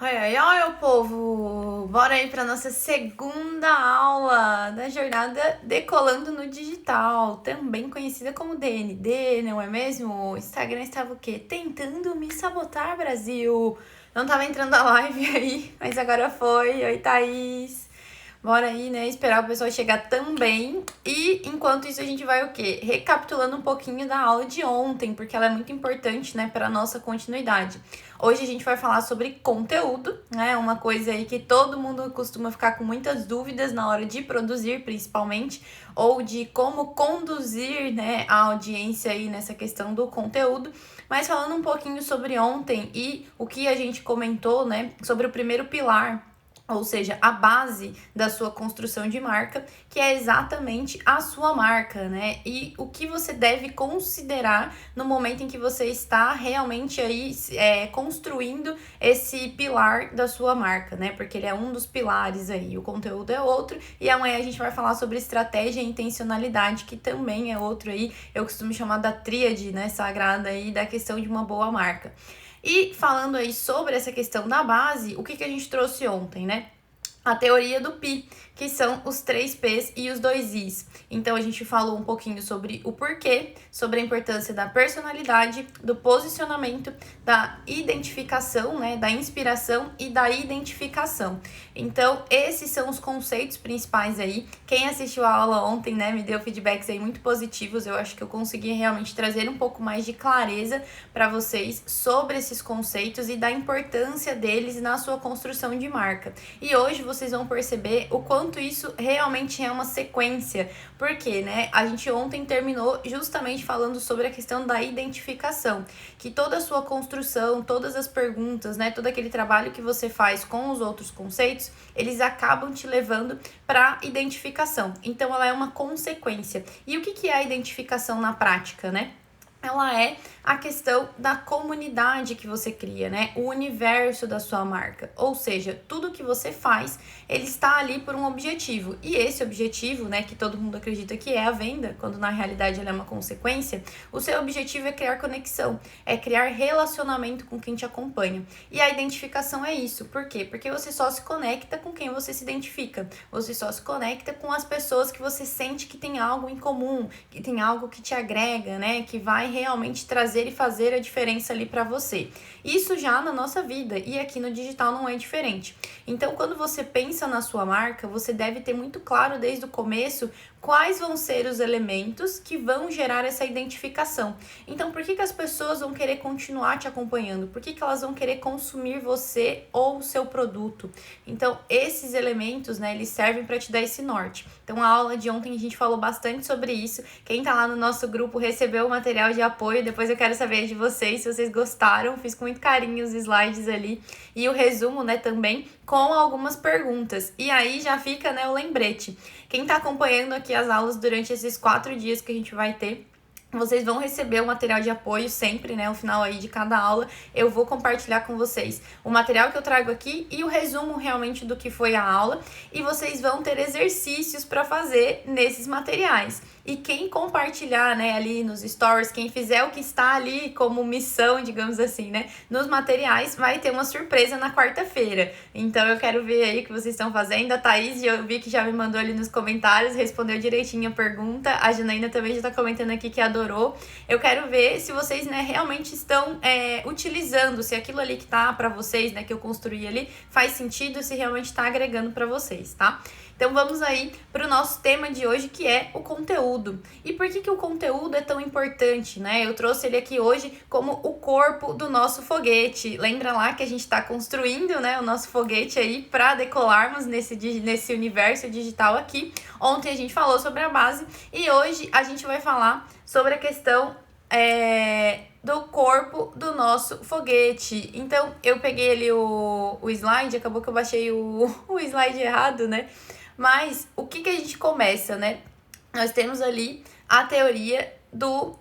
Ai, ai, ai, ô povo! Bora aí para nossa segunda aula da jornada Decolando no Digital, também conhecida como DND, não é mesmo? O Instagram estava o quê? Tentando me sabotar, Brasil! Não tava entrando a live aí, mas agora foi. Oi, Thaís! Bora aí, né, esperar o pessoal chegar também. E enquanto isso a gente vai o quê? Recapitulando um pouquinho da aula de ontem, porque ela é muito importante, né, para nossa continuidade. Hoje a gente vai falar sobre conteúdo, né, uma coisa aí que todo mundo costuma ficar com muitas dúvidas na hora de produzir, principalmente, ou de como conduzir, né, a audiência aí nessa questão do conteúdo. Mas falando um pouquinho sobre ontem e o que a gente comentou, né, sobre o primeiro pilar, ou seja, a base da sua construção de marca, que é exatamente a sua marca, né? E o que você deve considerar no momento em que você está realmente aí construindo esse pilar da sua marca, né? Porque ele é um dos pilares aí, o conteúdo é outro, e amanhã a gente vai falar sobre estratégia e intencionalidade, que também é outro aí, eu costumo chamar da tríade, né, sagrada aí, da questão de uma boa marca. E falando aí sobre essa questão da base, o que a gente trouxe ontem, né? A teoria do Pi, que são os 3 P's e os 2 I's. Então a gente falou um pouquinho sobre o porquê, sobre a importância da personalidade, do posicionamento, da identificação, né, da inspiração e da identificação. Então esses são os conceitos principais aí. Quem assistiu a aula ontem, né, me deu feedbacks aí muito positivos. Eu acho que eu consegui realmente trazer um pouco mais de clareza para vocês sobre esses conceitos e da importância deles na sua construção de marca. E hoje vocês vão perceber o quanto isso realmente é uma sequência. Porque, né, a gente ontem terminou justamente falando sobre a questão da identificação, que toda a sua construção, todas as perguntas, né, todo aquele trabalho que você faz com os outros conceitos, eles acabam te levando para identificação. Então ela é uma consequência. E o que é a identificação na prática, né? Ela é a questão da comunidade que você cria, né? O universo da sua marca. Ou seja, tudo que você faz, ele está ali por um objetivo. E esse objetivo, né, que todo mundo acredita que é a venda, quando na realidade ela é uma consequência, o seu objetivo é criar conexão, é criar relacionamento com quem te acompanha. E a identificação é isso. Por quê? Porque você só se conecta com quem você se identifica. Você só se conecta com as pessoas que você sente que tem algo em comum, que tem algo que te agrega, né? Que vai realmente trazer e fazer a diferença ali para você. Isso já na nossa vida, e aqui no digital não é diferente. Então, quando você pensa na sua marca, você deve ter muito claro desde o começo quais vão ser os elementos que vão gerar essa identificação. Então, por que as pessoas vão querer continuar te acompanhando? Por que elas vão querer consumir você ou o seu produto? Então, esses elementos, né, eles servem para te dar esse norte. Então, a aula de ontem a gente falou bastante sobre isso. Quem tá lá no nosso grupo recebeu o material de apoio. Depois eu quero saber de vocês, se vocês gostaram. Fiz com muito carinho os slides ali e o resumo, né, também, com algumas perguntas. E aí já fica, né, o lembrete. Quem tá acompanhando aqui as aulas durante esses 4 dias que a gente vai ter, vocês vão receber o material de apoio sempre, né? No final aí de cada aula, eu vou compartilhar com vocês o material que eu trago aqui e o resumo realmente do que foi a aula. E vocês vão ter exercícios para fazer nesses materiais. E quem compartilhar, né, ali nos stories, quem fizer o que está ali como missão, digamos assim, né, nos materiais, vai ter uma surpresa na quarta-feira. Então eu quero ver aí o que vocês estão fazendo. A Thaís, eu vi que já me mandou ali nos comentários, respondeu direitinho a pergunta. A Janaína também já tá comentando aqui que adorou. Eu quero ver se vocês, né, realmente estão utilizando, se aquilo ali que tá para vocês, né, que eu construí ali, faz sentido, se realmente tá agregando para vocês, tá? Então vamos aí para o nosso tema de hoje, que é o conteúdo. E por que o conteúdo é tão importante, né? Eu trouxe ele aqui hoje como o corpo do nosso foguete. Lembra lá que a gente está construindo, né, o nosso foguete aí para decolarmos nesse universo digital aqui. Ontem a gente falou sobre a base e hoje a gente vai falar sobre a questão do corpo do nosso foguete. Então eu peguei ali o slide, acabou que eu baixei o slide errado, né? Mas o que a gente começa, né? Nós temos ali a teoria do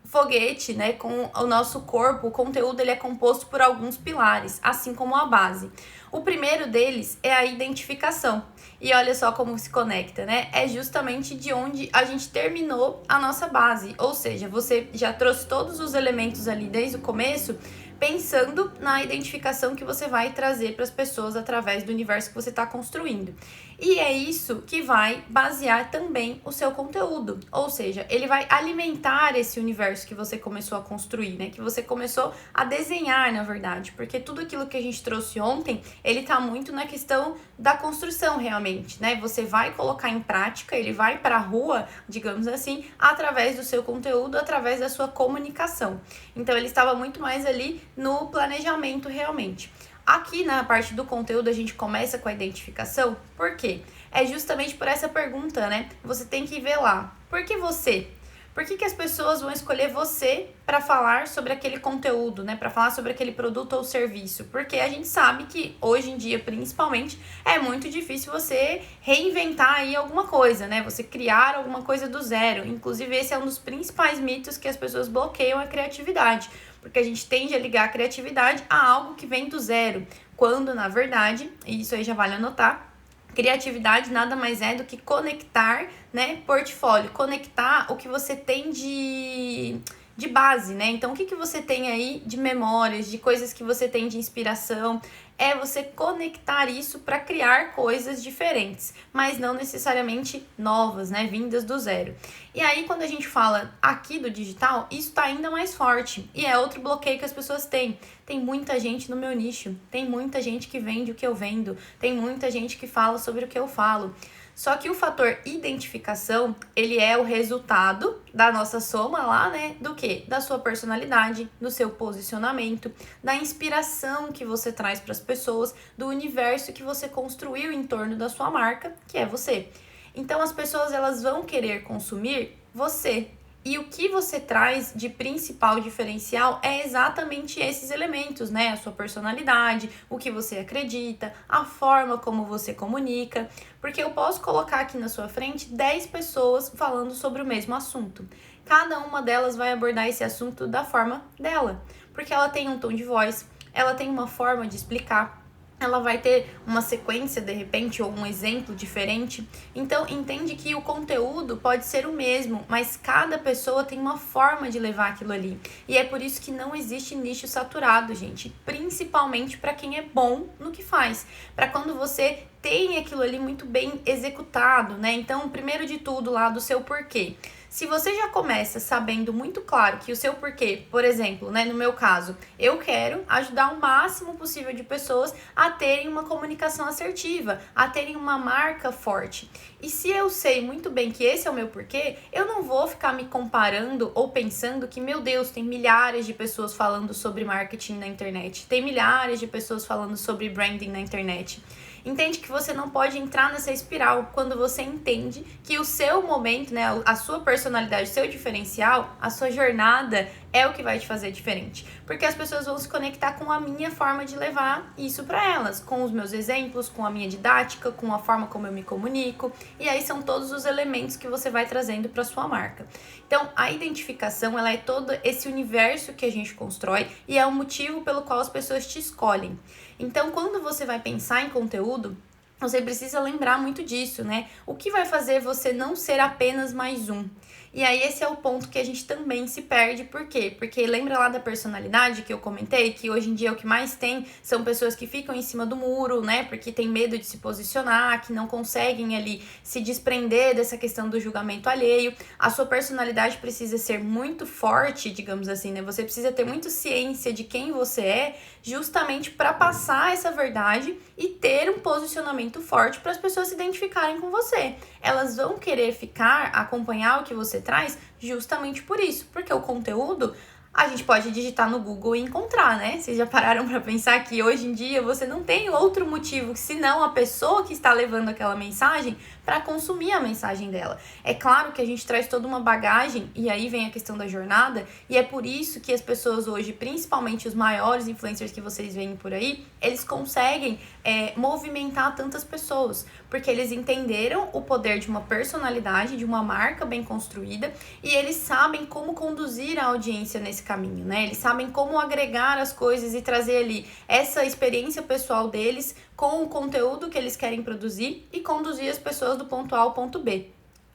foguete, né? Com o nosso corpo, o conteúdo ele é composto por alguns pilares, assim como a base. O primeiro deles é a identificação. E olha só como se conecta, né? É justamente de onde a gente terminou a nossa base. Ou seja, você já trouxe todos os elementos ali desde o começo pensando na identificação que você vai trazer para as pessoas através do universo que você está construindo. E é isso que vai basear também o seu conteúdo, ou seja, ele vai alimentar esse universo que você começou a construir, né? Que você começou a desenhar, na verdade, porque tudo aquilo que a gente trouxe ontem, ele tá muito na questão da construção realmente, né? Você vai colocar em prática, ele vai para a rua, digamos assim, através do seu conteúdo, através da sua comunicação. Então ele estava muito mais ali no planejamento realmente. Aqui na parte do conteúdo a gente começa com a identificação, por quê? É justamente por essa pergunta, né? Você tem que ver lá, por que você? Por que as pessoas vão escolher você para falar sobre aquele conteúdo, né? Para falar sobre aquele produto ou serviço? Porque a gente sabe que hoje em dia, principalmente, é muito difícil você reinventar aí alguma coisa, né? Você criar alguma coisa do zero. Inclusive, esse é um dos principais mitos que as pessoas bloqueiam a criatividade. Porque a gente tende a ligar a criatividade a algo que vem do zero. Quando, na verdade, e isso aí já vale anotar, criatividade nada mais é do que conectar, né, portfólio, conectar o que você tem de base, né? Então, o que você tem aí de memórias, de coisas que você tem de inspiração, é você conectar isso para criar coisas diferentes, mas não necessariamente novas, né, vindas do zero. E aí, quando a gente fala aqui do digital, isso tá ainda mais forte, e é outro bloqueio que as pessoas têm. Tem muita gente no meu nicho, tem muita gente que vende o que eu vendo, tem muita gente que fala sobre o que eu falo. Só que o fator identificação, ele é o resultado da nossa soma lá, né? Do quê? Da sua personalidade, do seu posicionamento, da inspiração que você traz para as pessoas, do universo que você construiu em torno da sua marca, que é você. Então, as pessoas, elas vão querer consumir você. E o que você traz de principal diferencial é exatamente esses elementos, né? A sua personalidade, o que você acredita, a forma como você comunica. Porque eu posso colocar aqui na sua frente 10 pessoas falando sobre o mesmo assunto. Cada uma delas vai abordar esse assunto da forma dela. Porque ela tem um tom de voz, ela tem uma forma de explicar. Ela vai ter uma sequência, de repente, ou um exemplo diferente. Então, entende que o conteúdo pode ser o mesmo, mas cada pessoa tem uma forma de levar aquilo ali. E é por isso que não existe nicho saturado, gente. Principalmente para quem é bom no que faz. Para quando você tem aquilo ali muito bem executado, né? Então, primeiro de tudo, lá do seu porquê. Se você já começa sabendo muito claro que o seu porquê, por exemplo, né, no meu caso, eu quero ajudar o máximo possível de pessoas a terem uma comunicação assertiva, a terem uma marca forte. E se eu sei muito bem que esse é o meu porquê, eu não vou ficar me comparando ou pensando que, meu Deus, tem milhares de pessoas falando sobre marketing na internet, tem milhares de pessoas falando sobre branding na internet. Entende que você não pode entrar nessa espiral quando você entende que o seu momento, né, a sua personalidade, o seu diferencial, a sua jornada é o que vai te fazer diferente. Porque as pessoas vão se conectar com a minha forma de levar isso para elas, com os meus exemplos, com a minha didática, com a forma como eu me comunico. E aí são todos os elementos que você vai trazendo para sua marca. Então, a identificação, ela é todo esse universo que a gente constrói e é o motivo pelo qual as pessoas te escolhem. Então, quando você vai pensar em conteúdo, você precisa lembrar muito disso, né? O que vai fazer você não ser apenas mais um? E aí esse é o ponto que a gente também se perde, por quê? Porque lembra lá da personalidade que eu comentei, que hoje em dia o que mais tem são pessoas que ficam em cima do muro, né? Porque tem medo de se posicionar, que não conseguem ali se desprender dessa questão do julgamento alheio. A sua personalidade precisa ser muito forte, digamos assim, né? Você precisa ter muito ciência de quem você é, justamente para passar essa verdade e ter um posicionamento forte para as pessoas se identificarem com você. Elas vão querer ficar, acompanhar o que você traz justamente por isso, porque o conteúdo a gente pode digitar no Google e encontrar, né? Vocês já pararam para pensar que hoje em dia você não tem outro motivo senão a pessoa que está levando aquela mensagem para consumir a mensagem dela. É claro que a gente traz toda uma bagagem e aí vem a questão da jornada e é por isso que as pessoas hoje, principalmente os maiores influencers que vocês veem por aí, eles conseguem movimentar tantas pessoas, porque eles entenderam o poder de uma personalidade, de uma marca bem construída e eles sabem como conduzir a audiência nesse caminho, né? Eles sabem como agregar as coisas e trazer ali essa experiência pessoal deles com o conteúdo que eles querem produzir e conduzir as pessoas do ponto A ao ponto B.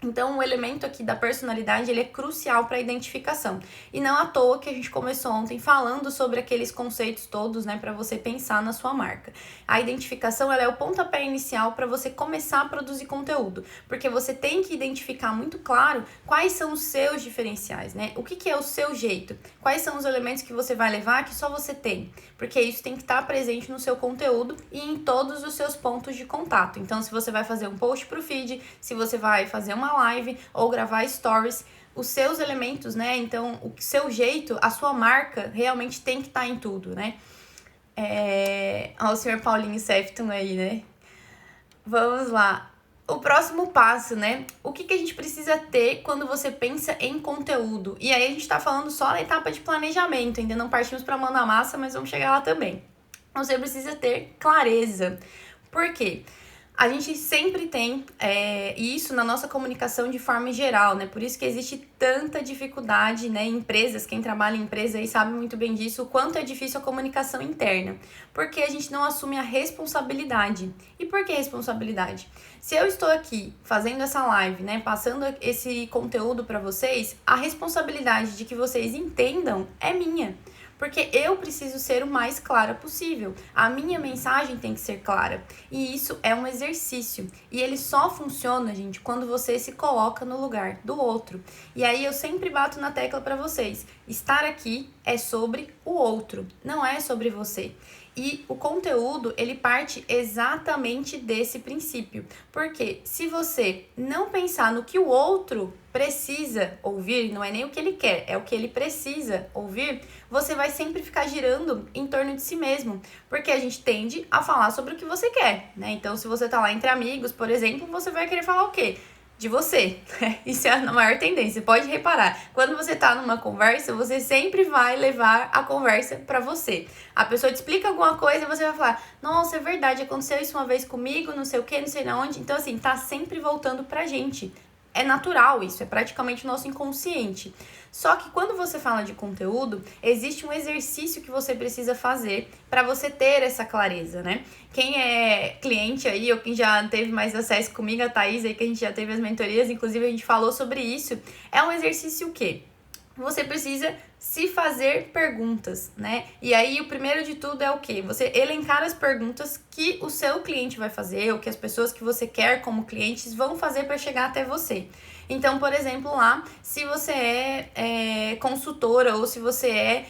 Então, o elemento aqui da personalidade, ele é crucial para a identificação. E não à toa que a gente começou ontem falando sobre aqueles conceitos todos, né, para você pensar na sua marca. A identificação, ela é o pontapé inicial para você começar a produzir conteúdo, porque você tem que identificar muito claro quais são os seus diferenciais, né? O que é o seu jeito? Quais são os elementos que você vai levar que só você tem? Porque isso tem que estar presente no seu conteúdo e em todos os seus pontos de contato. Então, se você vai fazer um post pro feed, se você vai fazer uma live ou gravar stories, os seus elementos, né? Então, o seu jeito, a sua marca realmente tem que estar em tudo, né? Olha o senhor Paulinho Sefton aí, né? Vamos lá. O próximo passo, né? O que a gente precisa ter quando você pensa em conteúdo? E aí a gente tá falando só na etapa de planejamento, ainda não partimos pra mão na massa, mas vamos chegar lá também. Você precisa ter clareza. Por quê? A gente sempre tem isso na nossa comunicação de forma geral, né? Por isso que existe tanta dificuldade, né? Em empresas, quem trabalha em empresa aí sabe muito bem disso, o quanto é difícil a comunicação interna. Porque a gente não assume a responsabilidade. E por que responsabilidade? Se eu estou aqui fazendo essa live, né? Passando esse conteúdo para vocês, a responsabilidade de que vocês entendam é minha. Porque eu preciso ser o mais clara possível. A minha mensagem tem que ser clara. E isso é um exercício. E ele só funciona, gente, quando você se coloca no lugar do outro. E aí eu sempre bato na tecla para vocês. Estar aqui é sobre o outro, não é sobre você. E o conteúdo, ele parte exatamente desse princípio. Porque se você não pensar no que o outro precisa ouvir, não é nem o que ele quer, é o que ele precisa ouvir, você vai sempre ficar girando em torno de si mesmo. Porque a gente tende a falar sobre o que você quer, né? Então, se você tá lá entre amigos, por exemplo, você vai querer falar o quê? De você. Isso é a maior tendência. Pode reparar, quando você tá numa conversa, você sempre vai levar a conversa pra você. A pessoa te explica alguma coisa e você vai falar: nossa, é verdade, aconteceu isso uma vez comigo, não sei o que, não sei na onde. Então, assim, tá sempre voltando pra gente. É natural isso, é praticamente o nosso inconsciente. Só que quando você fala de conteúdo, existe um exercício que você precisa fazer para você ter essa clareza, né? Quem é cliente aí, ou quem já teve mais acesso comigo, a Thaís aí, que a gente já teve as mentorias, inclusive a gente falou sobre isso, é um exercício o quê? Você precisa se fazer perguntas, né? E aí, o primeiro de tudo é o quê? Você elencar as perguntas que o seu cliente vai fazer, ou que as pessoas que você quer como clientes vão fazer para chegar até você. Então, por exemplo, lá, se você é consultora ou se você é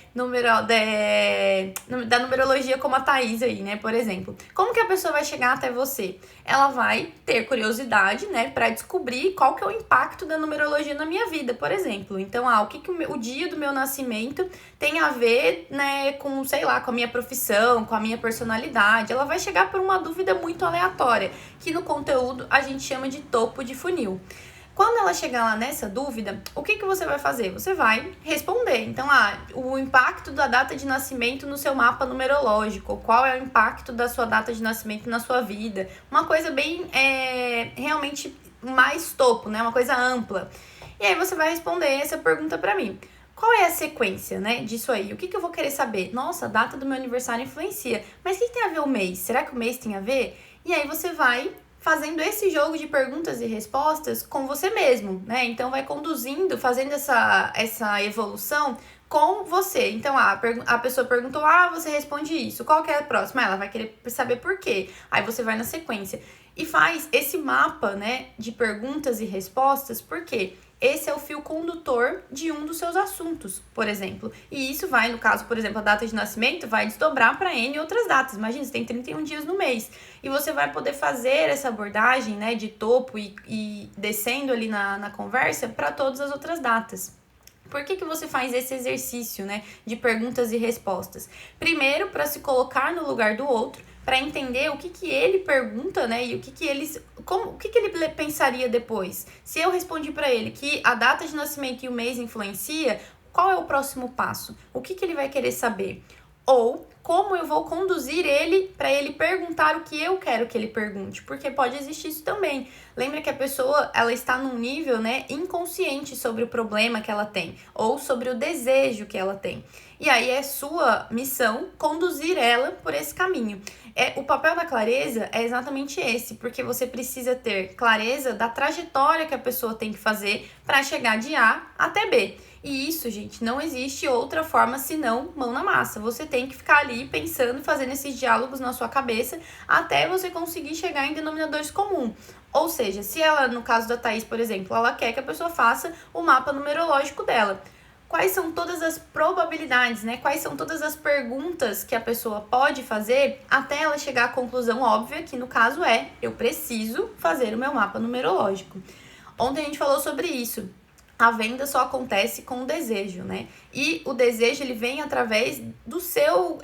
da numerologia como a Thaís aí, né, por exemplo. Como que a pessoa vai chegar até você? Ela vai ter curiosidade, né, para descobrir qual que é o impacto da numerologia na minha vida, por exemplo. Então, o que o dia do meu nascimento tem a ver, né, com, sei lá, com a minha profissão, com a minha personalidade. Ela vai chegar por uma dúvida muito aleatória, que no conteúdo a gente chama de topo de funil. Quando ela chegar lá nessa dúvida, o que você vai fazer? Você vai responder. Então, o impacto da data de nascimento no seu mapa numerológico. Qual é o impacto da sua data de nascimento na sua vida? Uma coisa bem, realmente mais topo, né? Uma coisa ampla. E aí você vai responder essa pergunta pra mim. Qual é a sequência, né, disso aí? O que eu vou querer saber? Nossa, a data do meu aniversário influencia. Mas o que tem a ver o mês? Será que o mês tem a ver? E aí você vai fazendo esse jogo de perguntas e respostas com você mesmo, né? Então, vai conduzindo, fazendo essa evolução com você. Então, a pessoa perguntou, você responde isso. Qual que é a próxima? Ela vai querer saber por quê. Aí você vai na sequência. E faz esse mapa, né, de perguntas e respostas, por quê? Esse é o fio condutor de um dos seus assuntos, por exemplo. E isso vai, no caso, por exemplo, a data de nascimento, vai desdobrar para N outras datas. Imagina, você tem 31 dias no mês. E você vai poder fazer essa abordagem, né, de topo e descendo ali na conversa para todas as outras datas. Por que você faz esse exercício, né, de perguntas e respostas? Primeiro, para se colocar no lugar do outro, para entender o que ele pergunta, né, e o que ele pensaria depois. Se eu respondi para ele que a data de nascimento e o mês influencia, qual é o próximo passo? O que ele vai querer saber? Ou como eu vou conduzir ele para ele perguntar o que eu quero que ele pergunte, porque pode existir isso também. Lembra que a pessoa, ela está num nível, né, inconsciente sobre o problema que ela tem, ou sobre o desejo que ela tem. E aí é sua missão conduzir ela por esse caminho. O papel da clareza é exatamente esse, porque você precisa ter clareza da trajetória que a pessoa tem que fazer para chegar de A até B. E isso, gente, não existe outra forma senão mão na massa. Você tem que ficar ali pensando, fazendo esses diálogos na sua cabeça até você conseguir chegar em denominadores comuns. Ou seja, se ela, no caso da Thaís, por exemplo, ela quer que a pessoa faça o mapa numerológico dela. Quais são todas as probabilidades, né? Quais são todas as perguntas que a pessoa pode fazer até ela chegar à conclusão óbvia, que no caso eu preciso fazer o meu mapa numerológico. Ontem a gente falou sobre isso. A venda só acontece com o desejo, né? E o desejo, ele vem através do seu,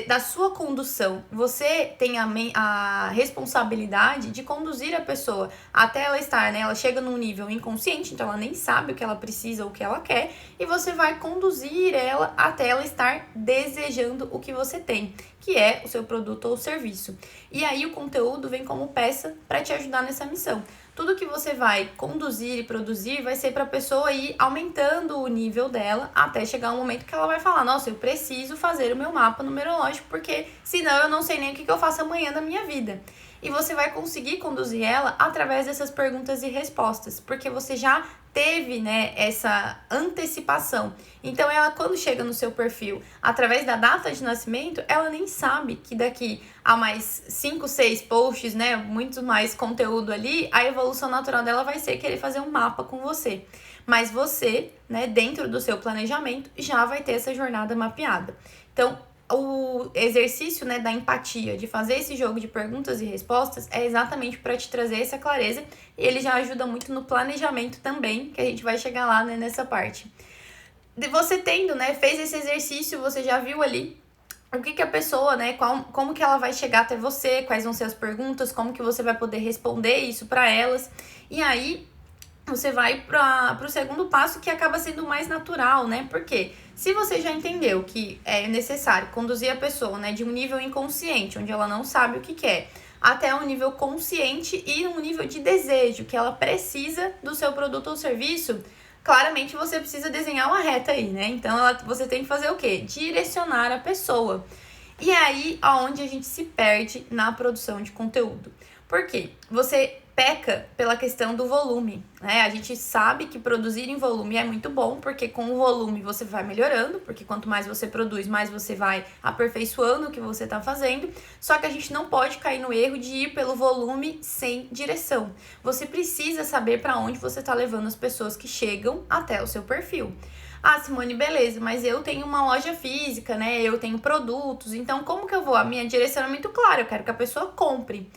da sua condução. Você tem a responsabilidade de conduzir a pessoa até ela estar, né? Ela chega num nível inconsciente, então ela nem sabe o que ela precisa ou o que ela quer, e você vai conduzir ela até ela estar desejando o que você tem, que é o seu produto ou serviço. E aí o conteúdo vem como peça para te ajudar nessa missão. Tudo que você vai conduzir e produzir vai ser para a pessoa ir aumentando o nível dela até chegar um momento que ela vai falar: nossa, eu preciso fazer o meu mapa numerológico, porque senão eu não sei nem o que eu faço amanhã da minha vida. E você vai conseguir conduzir ela através dessas perguntas e respostas, porque você já teve, né, essa antecipação. Então, ela, quando chega no seu perfil, através da data de nascimento, ela nem sabe que daqui a mais 5, 6 posts, né, muito mais conteúdo ali, a evolução natural dela vai ser querer fazer um mapa com você. Mas você, né, dentro do seu planejamento, já vai ter essa jornada mapeada. Então, o exercício, né, da empatia, de fazer esse jogo de perguntas e respostas, é exatamente para te trazer essa clareza, e ele já ajuda muito no planejamento também, que a gente vai chegar lá, né, nessa parte. Você tendo, né, fez esse exercício, você já viu ali o que a pessoa, né, como que ela vai chegar até você, quais vão ser as perguntas, como que você vai poder responder isso para elas, e aí você vai para o segundo passo, que acaba sendo mais natural, né? Porque se você já entendeu que é necessário conduzir a pessoa, né, de um nível inconsciente, onde ela não sabe o que quer, até um nível consciente e um nível de desejo, que ela precisa do seu produto ou serviço, claramente você precisa desenhar uma reta aí, né? Então você tem que fazer o quê? Direcionar a pessoa. E é aí aonde a gente se perde na produção de conteúdo. Por quê? Você peca pela questão do volume, né? A gente sabe que produzir em volume é muito bom, porque com o volume você vai melhorando, porque quanto mais você produz, mais você vai aperfeiçoando o que você está fazendo. Só que a gente não pode cair no erro de ir pelo volume sem direção. Você precisa saber para onde você está levando as pessoas que chegam até o seu perfil. Ah, Simone, beleza, mas eu tenho uma loja física, né? Eu tenho produtos, então como que eu vou? A minha direção é muito clara, eu quero que a pessoa compre.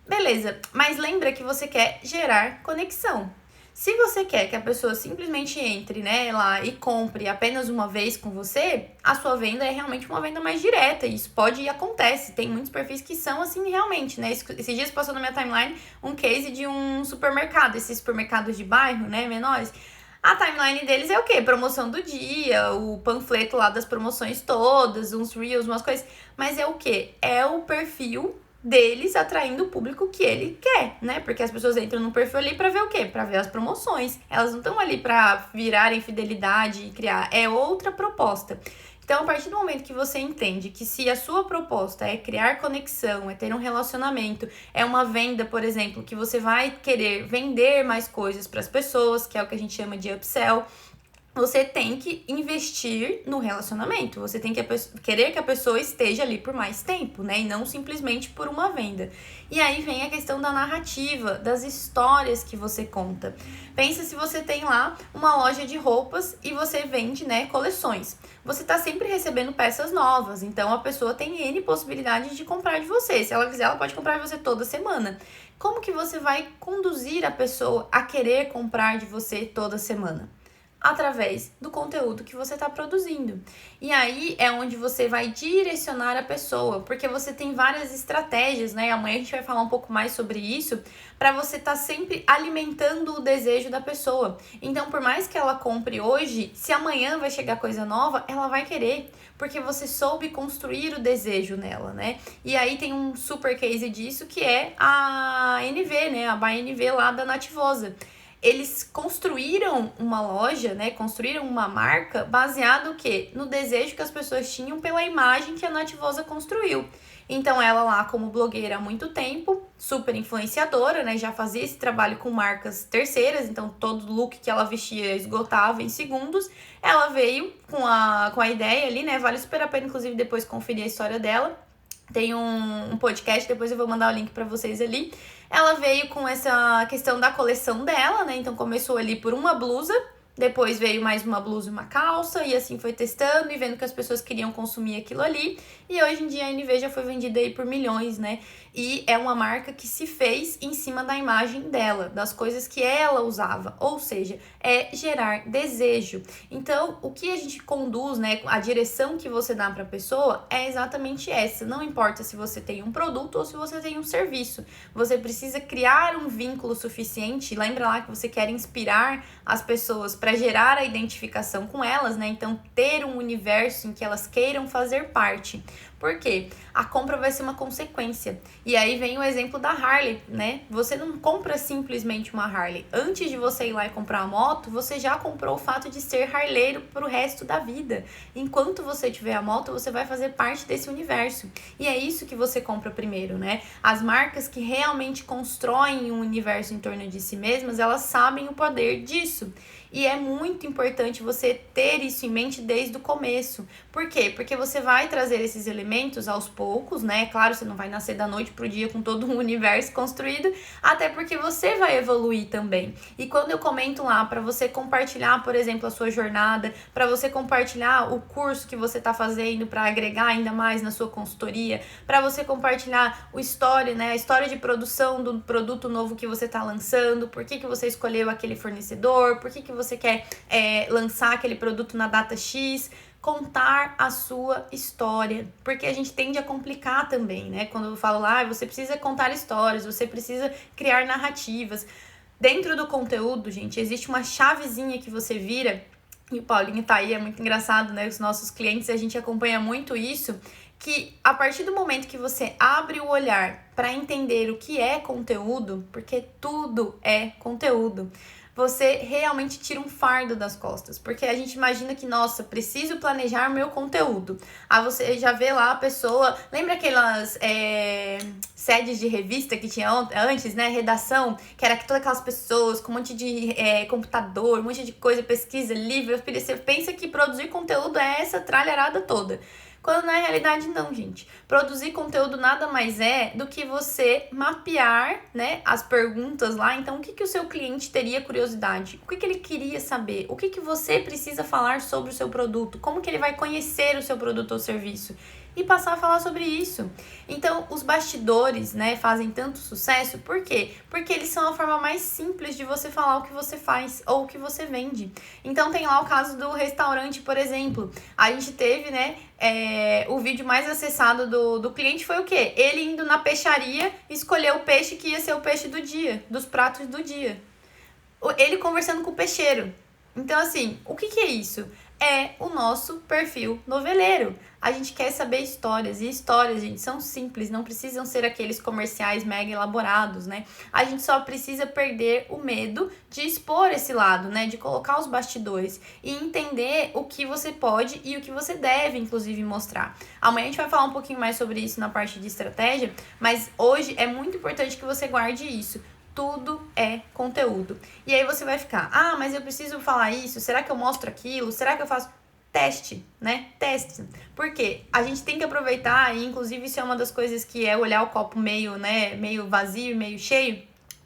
Beleza, mas lembra que você quer gerar conexão. Se você quer que a pessoa simplesmente entre, né, lá e compre apenas uma vez com você, a sua venda é realmente uma venda mais direta. Isso pode e acontece. Tem muitos perfis que são assim realmente, né? Esses dias passou na minha timeline um case de um supermercado, esses supermercados de bairro, né, menores. A timeline deles é o quê? Promoção do dia, o panfleto lá das promoções todas, uns reels, umas coisas. Mas é o quê? É o perfil deles atraindo o público que ele quer, né? Porque as pessoas entram no perfil ali pra ver o quê? Pra ver as promoções. Elas não estão ali pra virarem fidelidade e criar. É outra proposta. Então, a partir do momento que você entende que se a sua proposta é criar conexão, é ter um relacionamento, é uma venda, por exemplo, que você vai querer vender mais coisas para as pessoas, que é o que a gente chama de upsell, você tem que investir no relacionamento. Você tem que querer que a pessoa esteja ali por mais tempo, né? E não simplesmente por uma venda. E aí vem a questão da narrativa, das histórias que você conta. Pensa se você tem lá uma loja de roupas e você vende, né, coleções. Você tá sempre recebendo peças novas, então a pessoa tem N possibilidades de comprar de você. Se ela quiser, ela pode comprar de você toda semana. Como que você vai conduzir a pessoa a querer comprar de você toda semana? Através do conteúdo que você está produzindo. E aí é onde você vai direcionar a pessoa, porque você tem várias estratégias, né? Amanhã a gente vai falar um pouco mais sobre isso, para você estar sempre alimentando o desejo da pessoa. Então, por mais que ela compre hoje, se amanhã vai chegar coisa nova, ela vai querer, porque você soube construir o desejo nela, né? E aí tem um super case disso, que é a NV, né? A BNV lá da Nativosa. eles construíram uma loja, né? Construíram uma marca baseado o quê? No desejo que as pessoas tinham pela imagem que a Nativosa construiu. Então, ela lá como blogueira há muito tempo, super influenciadora, né? Já fazia esse trabalho com marcas terceiras, então todo look que ela vestia esgotava em segundos. Ela veio com a ideia ali, né? Vale super a pena, inclusive, depois conferir a história dela. Tem um podcast, depois eu vou mandar o link pra vocês ali. Ela veio com essa questão da coleção dela, né? Então começou ali por uma blusa, depois veio mais uma blusa e uma calça, e assim foi testando e vendo que as pessoas queriam consumir aquilo ali. E hoje em dia a NV já foi vendida aí por milhões, né? E é uma marca que se fez em cima da imagem dela, das coisas que ela usava. Ou seja, é gerar desejo. Então, o que a gente conduz, né? A direção que você dá para a pessoa é exatamente essa. Não importa se você tem um produto ou se você tem um serviço. Você precisa criar um vínculo suficiente. Lembra lá que você quer inspirar as pessoas para gerar a identificação com elas, né? Então, ter um universo em que elas queiram fazer parte. Por quê? A compra vai ser uma consequência. E aí vem o exemplo da Harley, né? Você não compra simplesmente uma Harley. Antes de você ir lá e comprar a moto, você já comprou o fato de ser harleiro pro resto da vida. Enquanto você tiver a moto, você vai fazer parte desse universo. E é isso que você compra primeiro, né? As marcas que realmente constroem um universo em torno de si mesmas, elas sabem o poder disso. E é muito importante você ter isso em mente desde o começo. Por quê? Porque você vai trazer esses elementos aos poucos, né? Claro, você não vai nascer da noite pro dia com todo um universo construído, até porque você vai evoluir também. E quando eu comento lá para você compartilhar, por exemplo, a sua jornada, para você compartilhar o curso que você tá fazendo para agregar ainda mais na sua consultoria, para você compartilhar o story, né? A história de produção do produto novo que você tá lançando, por que você escolheu aquele fornecedor, por que você quer lançar aquele produto na data X, contar a sua história, porque a gente tende a complicar também, né? Quando eu falo lá, você precisa contar histórias, você precisa criar narrativas. Dentro do conteúdo, gente, existe uma chavezinha que você vira, e o Paulinho tá aí, é muito engraçado, né? Os nossos clientes, a gente acompanha muito isso, que a partir do momento que você abre o olhar para entender o que é conteúdo, porque tudo é conteúdo, você realmente tira um fardo das costas, porque a gente imagina que, nossa, preciso planejar meu conteúdo. Aí você já vê lá a pessoa, lembra aquelas sedes de revista que tinha antes, né, redação, que era todas aquelas pessoas com um monte de computador, um monte de coisa, pesquisa, livro, você pensa que produzir conteúdo é essa tralharada toda. Quando na realidade não, gente. Produzir conteúdo nada mais é do que você mapear, né, as perguntas lá. Então, o que o seu cliente teria curiosidade? O que ele queria saber? O que você precisa falar sobre o seu produto? Como que ele vai conhecer o seu produto ou serviço? E passar a falar sobre isso. Então, os bastidores, né, fazem tanto sucesso, por quê? Porque eles são a forma mais simples de você falar o que você faz ou o que você vende. Então, tem lá o caso do restaurante, por exemplo. A gente teve, né, o vídeo mais acessado do cliente foi o quê? Ele indo na peixaria escolher o peixe que ia ser o peixe do dia, dos pratos do dia. Ele conversando com o peixeiro. Então, assim, o que é isso? É o nosso perfil noveleiro. A gente quer saber histórias, e histórias, gente, são simples, não precisam ser aqueles comerciais mega elaborados, né? A gente só precisa perder o medo de expor esse lado, né? De colocar os bastidores e entender o que você pode e o que você deve, inclusive, mostrar. Amanhã a gente vai falar um pouquinho mais sobre isso na parte de estratégia, mas hoje é muito importante que você guarde isso. Tudo é conteúdo. E aí você vai ficar, mas eu preciso falar isso? Será que eu mostro aquilo? Será que eu faço? Teste, né? Teste. Por quê? A gente tem que aproveitar, e inclusive isso é uma das coisas que é olhar o copo meio, né, meio vazio, meio cheio.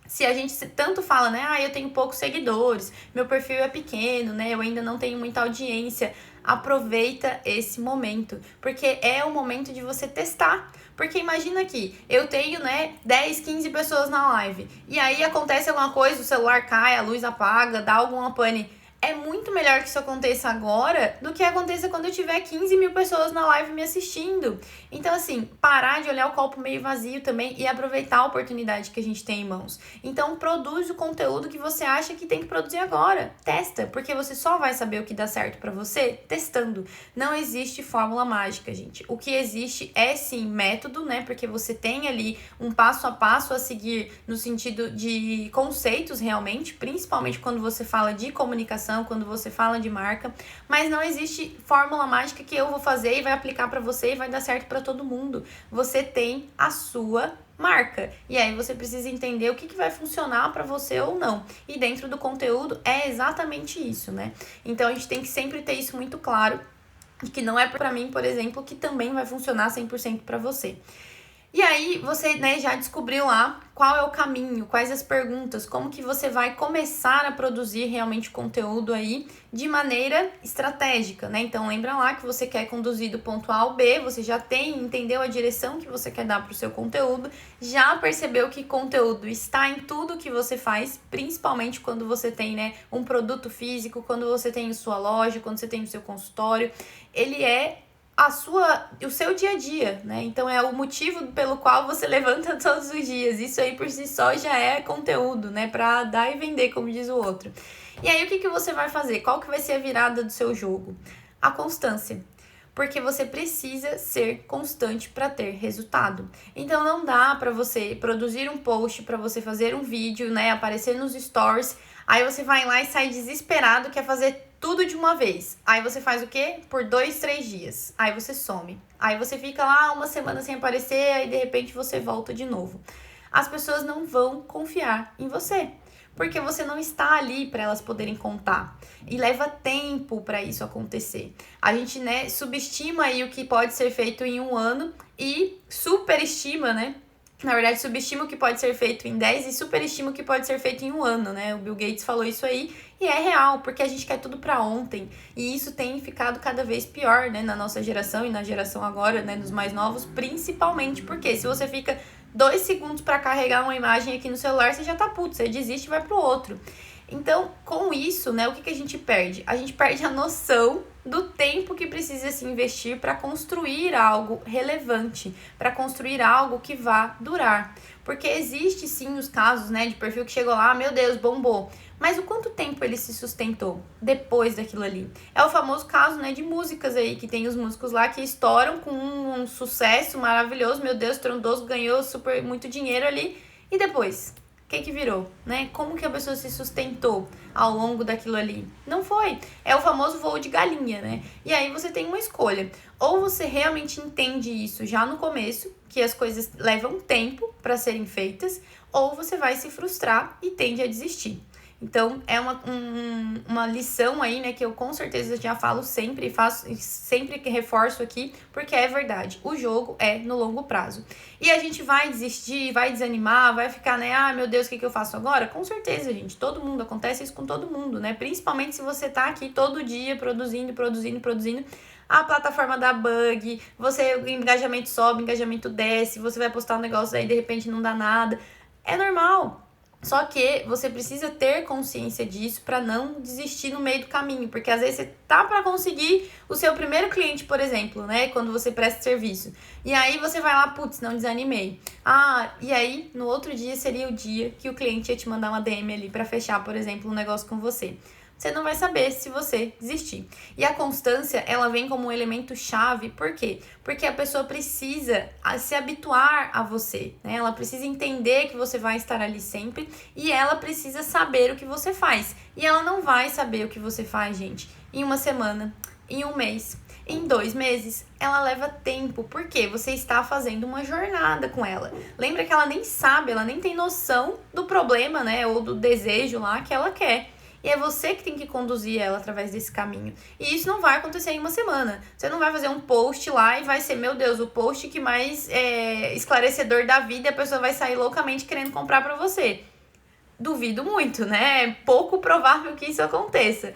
Se a gente tanto fala, né, eu tenho poucos seguidores, meu perfil é pequeno, né, eu ainda não tenho muita audiência, aproveita esse momento, porque é o momento de você testar. Porque imagina aqui, eu tenho, né, 10, 15 pessoas na live, e aí acontece alguma coisa, o celular cai, a luz apaga, dá alguma pane. É muito melhor que isso aconteça agora do que aconteça quando eu tiver 15 mil pessoas na live me assistindo. Então, assim, parar de olhar o copo meio vazio também e aproveitar a oportunidade que a gente tem em mãos. Então, produz o conteúdo que você acha que tem que produzir agora. Testa, porque você só vai saber o que dá certo pra você testando. Não existe fórmula mágica, gente. O que existe é, sim, método, né? Porque você tem ali um passo a passo a seguir no sentido de conceitos, realmente, principalmente quando você fala de comunicação, quando você fala de marca, mas não existe fórmula mágica que eu vou fazer e vai aplicar para você e vai dar certo para todo mundo. Você tem a sua marca. E aí você precisa entender o que vai funcionar para você ou não. E dentro do conteúdo é exatamente isso, né? Então a gente tem que sempre ter isso muito claro, de que não é para mim, por exemplo, que também vai funcionar 100% para você. E aí você, né, já descobriu lá qual é o caminho, quais as perguntas, como que você vai começar a produzir realmente conteúdo aí de maneira estratégica, né? Então lembra lá que você quer conduzir do ponto A ao B, você já entendeu a direção que você quer dar para o seu conteúdo, já percebeu que conteúdo está em tudo que você faz, principalmente quando você tem, né, um produto físico, quando você tem a sua loja, quando você tem o seu consultório, ele é o seu dia a dia, né? Então é o motivo pelo qual você levanta todos os dias. Isso aí por si só já é conteúdo, né? Pra dar e vender, como diz o outro. E aí o que você vai fazer? Qual que vai ser a virada do seu jogo? A constância. Porque você precisa ser constante para ter resultado. Então não dá para você produzir um post, para você fazer um vídeo, né, aparecer nos stories, aí você vai lá e sai desesperado, quer fazer tudo de uma vez. Aí você faz o quê? Por 2, 3 dias. Aí você some. Aí você fica lá uma semana sem aparecer, aí de repente você volta de novo. As pessoas não vão confiar em você, porque você não está ali para elas poderem contar. E leva tempo para isso acontecer. A gente, né, subestima aí o que pode ser feito em um ano e superestima, né? Na verdade, subestima o que pode ser feito em 10 e superestima o que pode ser feito em um ano, né? O Bill Gates falou isso aí e é real, porque a gente quer tudo pra ontem. E isso tem ficado cada vez pior, né? Na nossa geração e na geração agora, né? Dos mais novos, principalmente porque se você fica 2 segundos pra carregar uma imagem aqui no celular, você já tá puto, você desiste e vai pro outro. Então, com isso, né, o que a gente perde? A gente perde a noção do tempo que precisa se investir para construir algo relevante, para construir algo que vá durar. Porque existe sim os casos, né, de perfil que chegou lá, meu Deus, bombou. Mas o quanto tempo ele se sustentou depois daquilo ali? É o famoso caso, né, de músicas aí, que tem os músicos lá que estouram com um sucesso maravilhoso, meu Deus, trondoso, ganhou super muito dinheiro ali, e depois? O que virou, né? Como que a pessoa se sustentou ao longo daquilo ali? Não foi. É o famoso voo de galinha, né? E aí você tem uma escolha. Ou você realmente entende isso já no começo, que as coisas levam tempo para serem feitas, ou você vai se frustrar e tende a desistir. Então, é uma lição aí, né, que eu com certeza já falo sempre, sempre que reforço aqui, porque é verdade. O jogo é no longo prazo. E a gente vai desistir, vai desanimar, vai ficar, né, ah, meu Deus, o que eu faço agora? Com certeza, gente, todo mundo, acontece isso com todo mundo, né? Principalmente se você tá aqui todo dia produzindo, a plataforma dá bug, o engajamento sobe, o engajamento desce, você vai postar um negócio aí, de repente não dá nada. É normal. Só que você precisa ter consciência disso para não desistir no meio do caminho, porque às vezes você tá para conseguir o seu primeiro cliente, por exemplo, né, quando você presta serviço. E aí você vai lá, putz, não desanimei. Ah, e aí no outro dia seria o dia que o cliente ia te mandar uma DM ali para fechar, por exemplo, um negócio com você. Você não vai saber se você desistir. E a constância, ela vem como um elemento chave, por quê? Porque a pessoa precisa se habituar a você, né? Ela precisa entender que você vai estar ali sempre e ela precisa saber o que você faz. E ela não vai saber o que você faz, gente, em uma semana, em um mês, em 2 meses. Ela leva tempo, porque você está fazendo uma jornada com ela. Lembra que ela nem sabe, ela nem tem noção do problema, né? Ou do desejo lá que ela quer. E é você que tem que conduzir ela através desse caminho. E isso não vai acontecer em uma semana. Você não vai fazer um post lá e vai ser, meu Deus, o post que mais esclarecedor da vida e a pessoa vai sair loucamente querendo comprar pra você. Duvido muito, né? É pouco provável que isso aconteça.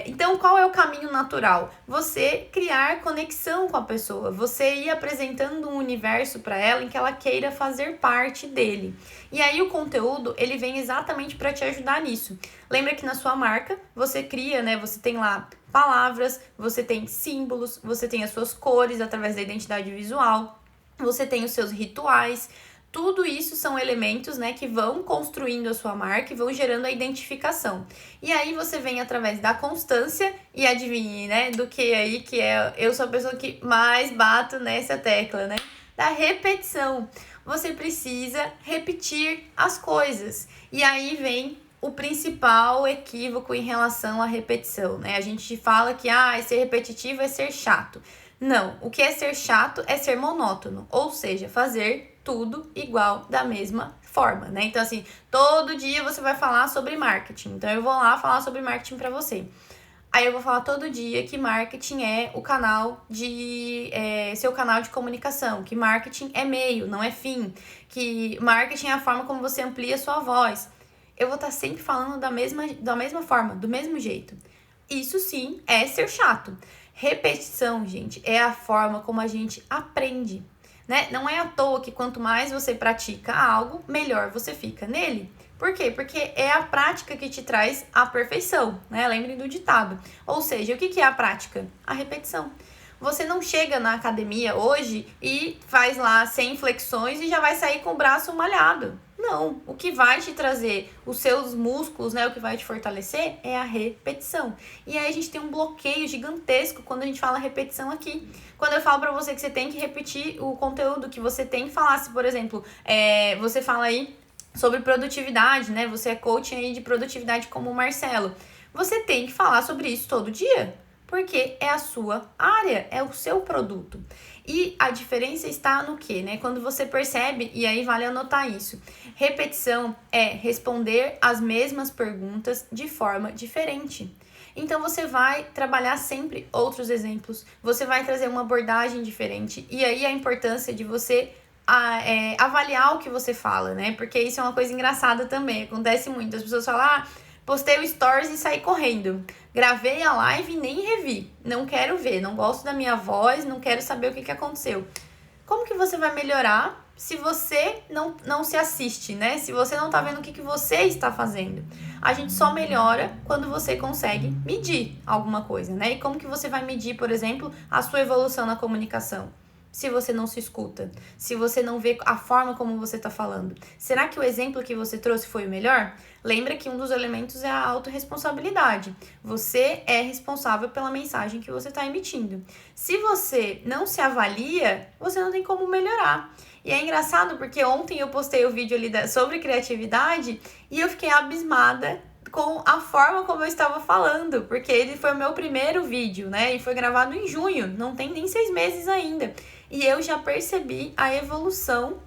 Então, qual é o caminho natural? Você criar conexão com a pessoa, você ir apresentando um universo para ela em que ela queira fazer parte dele. E aí o conteúdo, ele vem exatamente para te ajudar nisso. Lembra que na sua marca, você cria, né? Você tem lá palavras, você tem símbolos, você tem as suas cores através da identidade visual, você tem os seus rituais. Tudo isso são elementos, né, que vão construindo a sua marca e vão gerando a identificação. E aí você vem através da constância e adivinhe, né, do que aí que eu sou a pessoa que mais bato nessa tecla, né, da repetição. Você precisa repetir as coisas. E aí vem o principal equívoco em relação à repetição, né? A gente fala que ser repetitivo é ser chato. Não, o que é ser chato é ser monótono, ou seja, fazer tudo igual da mesma forma, né? Então, assim, todo dia você vai falar sobre marketing. Então, eu vou lá falar sobre marketing para você. Aí eu vou falar todo dia que marketing é o canal seu canal de comunicação, que marketing é meio, não é fim, que marketing é a forma como você amplia a sua voz. Eu vou estar sempre falando da mesma forma, do mesmo jeito. Isso sim é ser chato. Repetição, gente, é a forma como a gente aprende, né? Não é à toa que quanto mais você pratica algo, melhor você fica nele. Por quê? Porque é a prática que te traz a perfeição, né? Lembrem do ditado. Ou seja, o que é a prática? A repetição. Você não chega na academia hoje e faz lá 100 flexões e já vai sair com o braço malhado. Não, o que vai te trazer os seus músculos, né, o que vai te fortalecer é a repetição. E aí a gente tem um bloqueio gigantesco quando a gente fala repetição aqui. Quando eu falo pra você que você tem que repetir o conteúdo, que você tem que falar, se por exemplo, você fala aí sobre produtividade, né, você é coach aí de produtividade como o Marcelo, você tem que falar sobre isso todo dia. Porque é a sua área, é o seu produto. E a diferença está no quê, né? Quando você percebe, e aí vale anotar isso. Repetição é responder as mesmas perguntas de forma diferente. Então você vai trabalhar sempre outros exemplos, você vai trazer uma abordagem diferente. E aí a importância de você avaliar o que você fala, né? Porque isso é uma coisa engraçada também, acontece muito. As pessoas falam, postei o stories e saí correndo. Gravei a live e nem revi. Não quero ver, não gosto da minha voz, não quero saber o que aconteceu. Como que você vai melhorar se você não se assiste, né? Se você não tá vendo o que você está fazendo. A gente só melhora quando você consegue medir alguma coisa, né? E como que você vai medir, por exemplo, a sua evolução na comunicação? Se você não se escuta, se você não vê a forma como você está falando. Será que o exemplo que você trouxe foi o melhor? Lembra que um dos elementos é a autorresponsabilidade. Você é responsável pela mensagem que você está emitindo. Se você não se avalia, você não tem como melhorar. E é engraçado porque ontem eu postei o vídeo ali sobre criatividade e eu fiquei abismada com a forma como eu estava falando, porque ele foi o meu primeiro vídeo, né? E foi gravado em junho, não tem nem 6 meses ainda. E eu já percebi a evolução,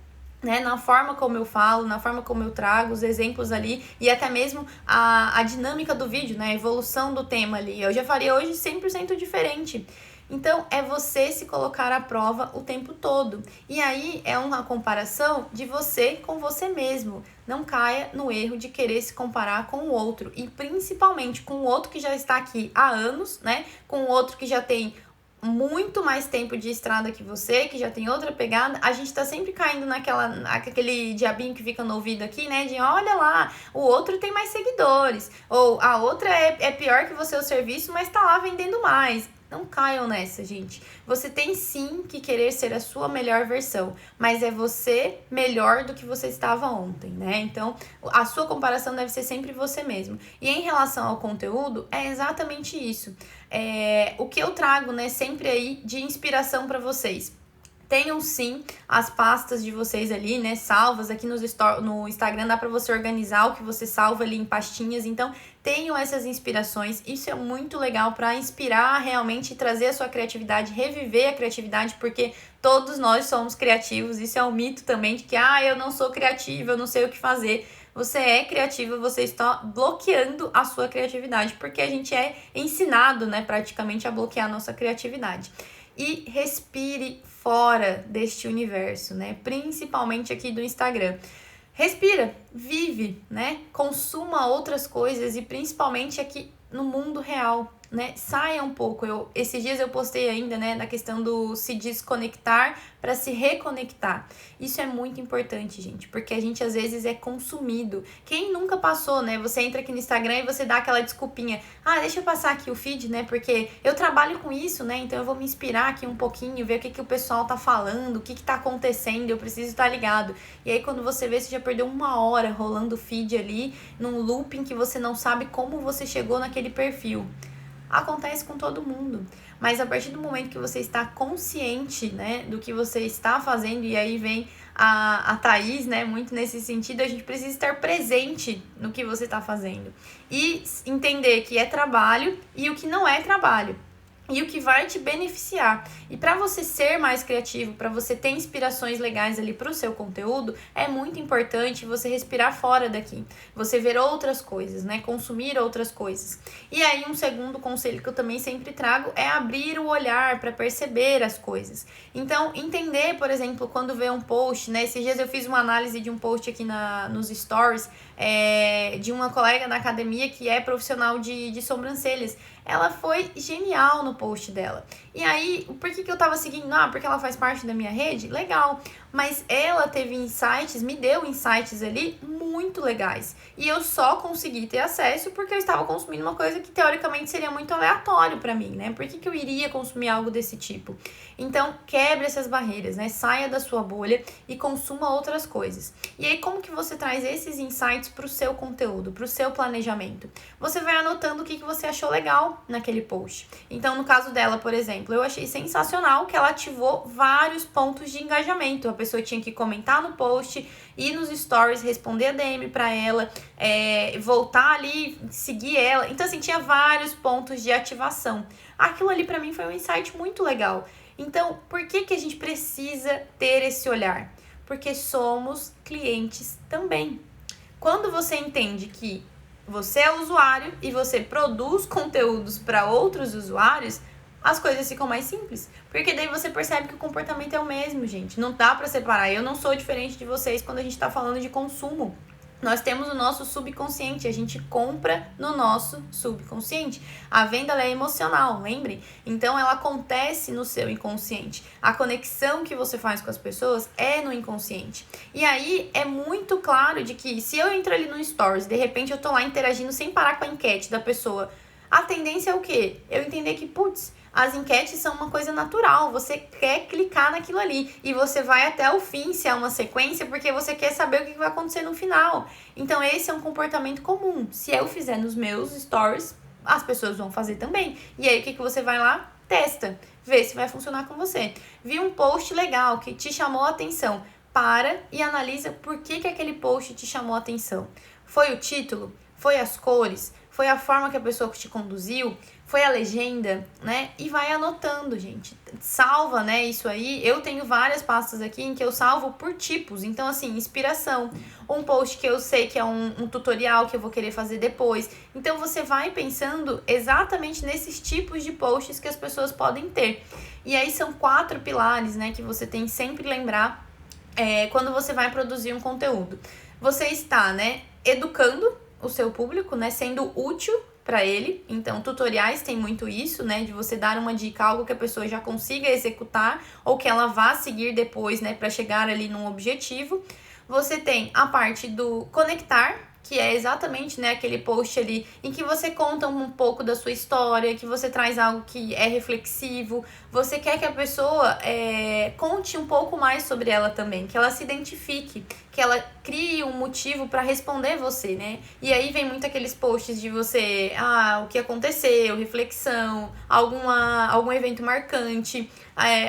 né, na forma como eu falo, na forma como eu trago os exemplos ali e até mesmo a dinâmica do vídeo, né, a evolução do tema ali. Eu já faria hoje 100% diferente. Então, é você se colocar à prova o tempo todo. E aí, é uma comparação de você com você mesmo. Não caia no erro de querer se comparar com o outro. E principalmente com o outro que já está aqui há anos, né? Com o outro que já tem muito mais tempo de estrada que você, que já tem outra pegada. A gente tá sempre caindo naquele diabinho que fica no ouvido aqui, né? De olha lá, o outro tem mais seguidores. Ou a outra é pior que você o serviço, mas tá lá vendendo mais. Não caiam nessa, gente. Você tem sim que querer ser a sua melhor versão, mas é você melhor do que você estava ontem, né? Então, a sua comparação deve ser sempre você mesmo. E em relação ao conteúdo, é exatamente isso. O que eu trago, né, sempre aí de inspiração para vocês. Tenham sim as pastas de vocês ali, né, salvas aqui no Instagram, dá para você organizar o que você salva ali em pastinhas, então tenham essas inspirações, isso é muito legal para inspirar realmente, trazer a sua criatividade, reviver a criatividade, porque todos nós somos criativos, isso é um mito também de que, eu não sou criativa, eu não sei o que fazer. Você é criativo, você está bloqueando a sua criatividade, porque a gente é ensinado, né, praticamente a bloquear a nossa criatividade. E respire fora deste universo, né? Principalmente aqui do Instagram. Respira, vive, né? Consuma outras coisas e principalmente aqui no mundo real, né? Saia um pouco. Esses dias eu postei ainda, né, na questão do se desconectar para se reconectar. Isso é muito importante, gente, porque a gente às vezes é consumido. Quem nunca passou, né? Você entra aqui no Instagram e você dá aquela desculpinha. Ah, deixa eu passar aqui o feed, né? Porque eu trabalho com isso, né? Então eu vou me inspirar aqui um pouquinho, ver o que o pessoal tá falando, o que tá acontecendo, eu preciso estar ligado. E aí quando você vê, você já perdeu 1 hora rolando o feed ali, num looping que você não sabe como você chegou naquele perfil. Acontece com todo mundo, mas a partir do momento que você está consciente, né, do que você está fazendo, e aí vem a Thaís, né, muito nesse sentido, a gente precisa estar presente no que você está fazendo e entender que é trabalho e o que não é trabalho. E o que vai te beneficiar. E para você ser mais criativo, para você ter inspirações legais ali para o seu conteúdo, é muito importante você respirar fora daqui. Você ver outras coisas, né? Consumir outras coisas. E aí um segundo conselho que eu também sempre trago é abrir o olhar para perceber as coisas. Então, entender, por exemplo, quando vê um post, né? Esses dias eu fiz uma análise de um post aqui nos stories de uma colega na academia que é profissional de sobrancelhas. Ela foi genial no post dela. E aí, por que eu tava seguindo? Ah, porque ela faz parte da minha rede? Legal. Mas ela teve insights, me deu insights ali muito legais. E eu só consegui ter acesso porque eu estava consumindo uma coisa que teoricamente seria muito aleatório para mim, né? Por que eu iria consumir algo desse tipo? Então, quebre essas barreiras, né? Saia da sua bolha e consuma outras coisas. E aí, como que você traz esses insights pro seu conteúdo, pro seu planejamento? Você vai anotando o que você achou legal naquele post. Então, no caso dela, por exemplo, eu achei sensacional que ela ativou vários pontos de engajamento. A pessoa tinha que comentar no post, ir nos stories, responder a DM para ela, voltar ali, seguir ela. Então, assim, tinha vários pontos de ativação. Aquilo ali para mim foi um insight muito legal. Então, por que a gente precisa ter esse olhar? Porque somos clientes também. Quando você entende que você é usuário e você produz conteúdos para outros usuários, as coisas ficam mais simples. Porque daí você percebe que o comportamento é o mesmo, gente. Não dá para separar. Eu não sou diferente de vocês quando a gente tá falando de consumo. Nós temos o nosso subconsciente, a gente compra no nosso subconsciente. A venda ela é emocional, lembre? Então ela acontece no seu inconsciente. A conexão que você faz com as pessoas é no inconsciente. E aí é muito claro de que se eu entro ali no Stories, de repente eu tô lá interagindo sem parar com a enquete da pessoa, a tendência é o quê? Eu entender que, putz, as enquetes são uma coisa natural, você quer clicar naquilo ali e você vai até o fim, se é uma sequência, porque você quer saber o que vai acontecer no final. Então esse é um comportamento comum. Se eu fizer nos meus stories, as pessoas vão fazer também. E aí o que você vai lá? Testa, vê se vai funcionar com você. Viu um post legal que te chamou a atenção, para e analisa por que aquele post te chamou a atenção. Foi o título? Foi as cores? Foi a forma que a pessoa te conduziu? Foi a legenda, né? E vai anotando, gente. Salva, né, isso aí. Eu tenho várias pastas aqui em que eu salvo por tipos. Então, assim, inspiração. Um post que eu sei que é um tutorial que eu vou querer fazer depois. Então, você vai pensando exatamente nesses tipos de posts que as pessoas podem ter. E aí, são 4 pilares, né, que você tem que sempre lembrar quando você vai produzir um conteúdo. Você está, né, educando o seu público, né, sendo útil para ele. Então, tutoriais tem muito isso, né, de você dar uma dica, algo que a pessoa já consiga executar ou que ela vá seguir depois, né, para chegar ali num objetivo. Você tem a parte do conectar, que é exatamente, né, aquele post ali em que você conta um pouco da sua história, que você traz algo que é reflexivo, você quer que a pessoa conte um pouco mais sobre ela também, que ela se identifique, que ela crie um motivo para responder você, né? E aí vem muito aqueles posts de você, o que aconteceu, reflexão, algum evento marcante,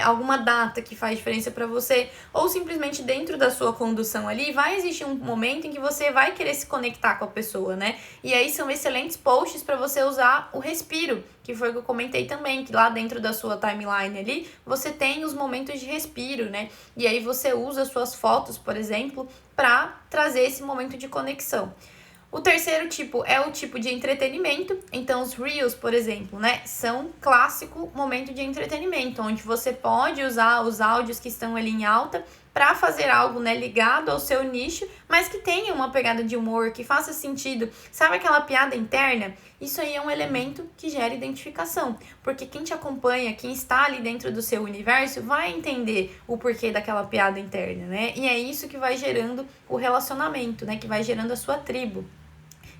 alguma data que faz diferença para você, ou simplesmente dentro da sua condução ali, vai existir um momento em que você vai querer se conectar com a pessoa, né? E aí são excelentes posts para você usar o respiro, que foi o que eu comentei também, que lá dentro da sua timeline ali, você tem os momentos de respiro, né? E aí você usa suas fotos, por exemplo, para trazer esse momento de conexão. O terceiro tipo é o tipo de entretenimento. Então, os Reels, por exemplo, né, são um clássico momento de entretenimento, onde você pode usar os áudios que estão ali em alta para fazer algo, né, ligado ao seu nicho, mas que tenha uma pegada de humor, que faça sentido. Sabe aquela piada interna? Isso aí é um elemento que gera identificação, porque quem te acompanha, quem está ali dentro do seu universo, vai entender o porquê daquela piada interna, né? E é isso que vai gerando o relacionamento, né? Que vai gerando a sua tribo.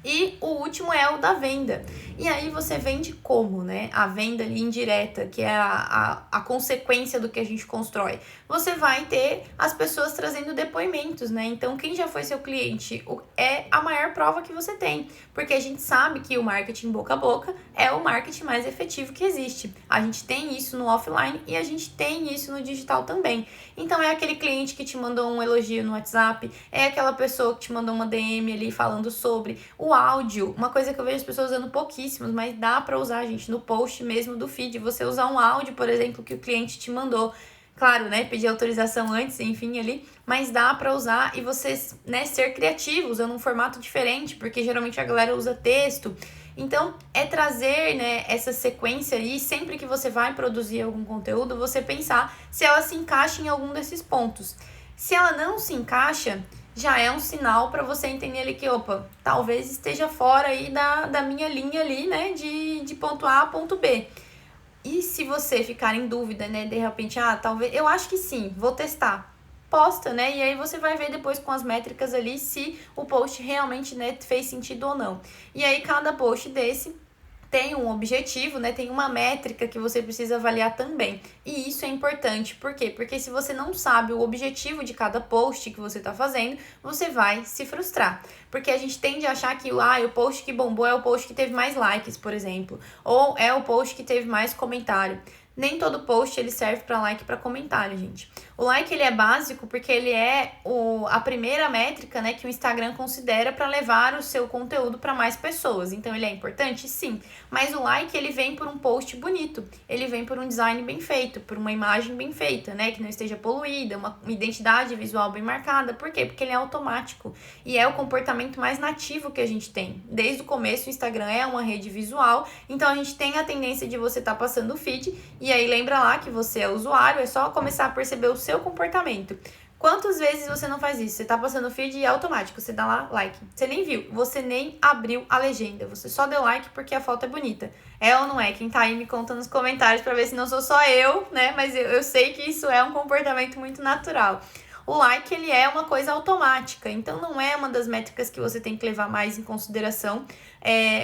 E o último é o da venda. E aí você vende como, né? A venda ali indireta, que é a consequência do que a gente constrói. Você vai ter as pessoas trazendo depoimentos, né? Então, quem já foi seu cliente é a maior prova que você tem. Porque a gente sabe que o marketing boca a boca é o marketing mais efetivo que existe. A gente tem isso no offline e a gente tem isso no digital também. Então, é aquele cliente que te mandou um elogio no WhatsApp, é aquela pessoa que te mandou uma DM ali falando sobre o áudio, uma coisa que eu vejo as pessoas usando pouquíssimos, mas dá para usar, gente, no post mesmo do feed, você usar um áudio, por exemplo, que o cliente te mandou. Claro, né, pedir autorização antes, enfim, ali, mas dá para usar e você, né, ser criativo, usando um formato diferente, porque geralmente a galera usa texto. Então, é trazer, né, essa sequência aí, sempre que você vai produzir algum conteúdo, você pensar se ela se encaixa em algum desses pontos. Se ela não se encaixa, já é um sinal para você entender ali que, opa, talvez esteja fora aí da minha linha ali, né, de ponto A a ponto B. E se você ficar em dúvida, né, de repente, talvez, eu acho que sim, vou testar. Posta, né, e aí você vai ver depois com as métricas ali se o post realmente, né, fez sentido ou não. E aí cada post desse tem um objetivo, né? Tem uma métrica que você precisa avaliar também. E isso é importante. Por quê? Porque se você não sabe o objetivo de cada post que você está fazendo, você vai se frustrar. Porque a gente tende a achar que o post que bombou é o post que teve mais likes, por exemplo. Ou é o post que teve mais comentário. Nem todo post ele serve para like e para comentário, gente. O like ele é básico porque ele é a primeira métrica, né, que o Instagram considera para levar o seu conteúdo para mais pessoas. Então ele é importante, sim. Mas o like ele vem por um post bonito, ele vem por um design bem feito, por uma imagem bem feita, né, que não esteja poluída, uma identidade visual bem marcada. Por quê? Porque ele é automático e é o comportamento mais nativo que a gente tem. Desde o começo o Instagram é uma rede visual, então a gente tem a tendência de você estar passando o feed. E aí lembra lá que você é usuário, é só começar a perceber o seu comportamento. Quantas vezes você não faz isso? Você tá passando o feed e é automático, você dá lá like. Você nem viu, você nem abriu a legenda, você só deu like porque a foto é bonita. É ou não é? Quem tá aí me conta nos comentários pra ver se não sou só eu, né? Mas eu sei que isso é um comportamento muito natural. O like, ele é uma coisa automática, então não é uma das métricas que você tem que levar mais em consideração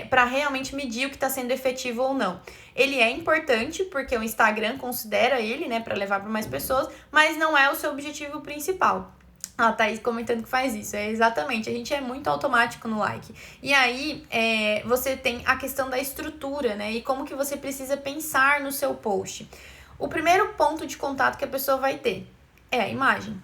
para realmente medir o que está sendo efetivo ou não. Ele é importante porque o Instagram considera ele, né, para levar para mais pessoas, mas não é o seu objetivo principal. A Thaís comentando que faz isso, exatamente, a gente é muito automático no like. E aí, você tem a questão da estrutura, né, e como que você precisa pensar no seu post. O primeiro ponto de contato que a pessoa vai ter é a imagem.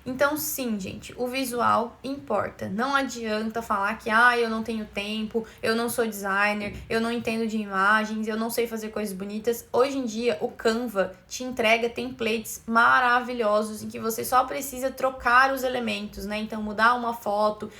Então, sim, gente, o visual importa. Não adianta falar que, eu não tenho tempo, eu não sou designer, eu não entendo de imagens, eu não sei fazer coisas bonitas. Hoje em dia, o Canva te entrega templates maravilhosos em que você só precisa trocar os elementos, né? Então, mudar uma foto,